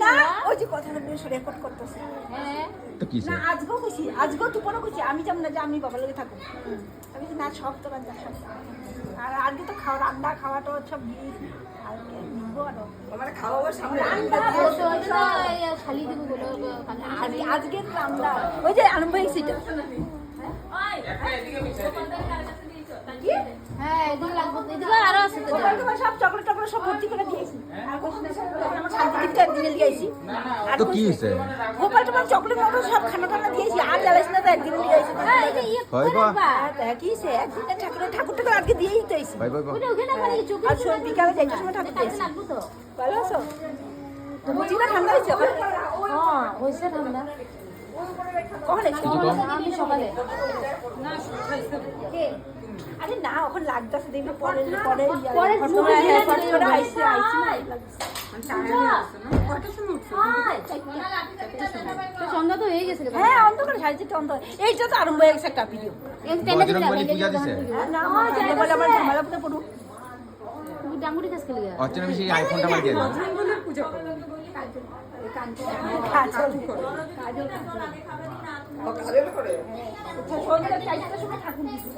না ওই যে কথাটা বেশ রেকর্ড করতেছে তো কি না আজকেও তুপনও কইছি আমি যেমন না যে আমি বাবার লগে থাকবো আমি না সব তো রান্না সব আর আজকে তো রান্না খাওয়াটা সব আর নিবো আরো মানে খাওয়াবার সামনে আজকে রান্না ওই যে আরম্ভ হয়েছে এটা হ্যাঁ এদিকে লাগবে এদিকে আরো আছে তো সব চকলেট টকলেট সব ভর্তি করে দিয়েছি আর আমার শান্তিটা দিনে দিয়েছি আর তো কি হইছে গোপাল তোমার চকলেট টকলেট সব খানা টানা দিয়েছি আর জ্বালাইছ না তো একদিন দিয়েছি হয় বা কি সে একদিন ঠাকুরটাকে আজকে দিয়েই তো এসেছি ভাই ভাই ভাই ওখানে মানে চোখে আর সব বিকালে যাইতে সময় ঠাকুর দিয়েছি লাগবে তো ভালো আছো বুঝিনা ঠান্ডা হয়েছে হ্যাঁ হইছে ঠান্ডা কখন এসেছো আমি সকালে আরে না ওখানে লাগতেছে দেখবি পরে পরে পরে আইসি সন্ধ্যা তো হয়ে গেছে হ্যাঁ অন্ধকার সাইজটা অন্ধকার এইটা তো আরম্ভ হয়ে গেছে একটা ভিডিও বজরংবলী পূজা দিছে না বলে আমার ঝামেলা পুজো পড়ু তুমি ডাঙ্গুরি কাজ খেলে গেল অর্চনা বেশি আইফোনটা মার দিয়ে দাও পূজা করো কাজল কাজল করে সন্ধ্যা 4টার সময় ঠাকুর দিছি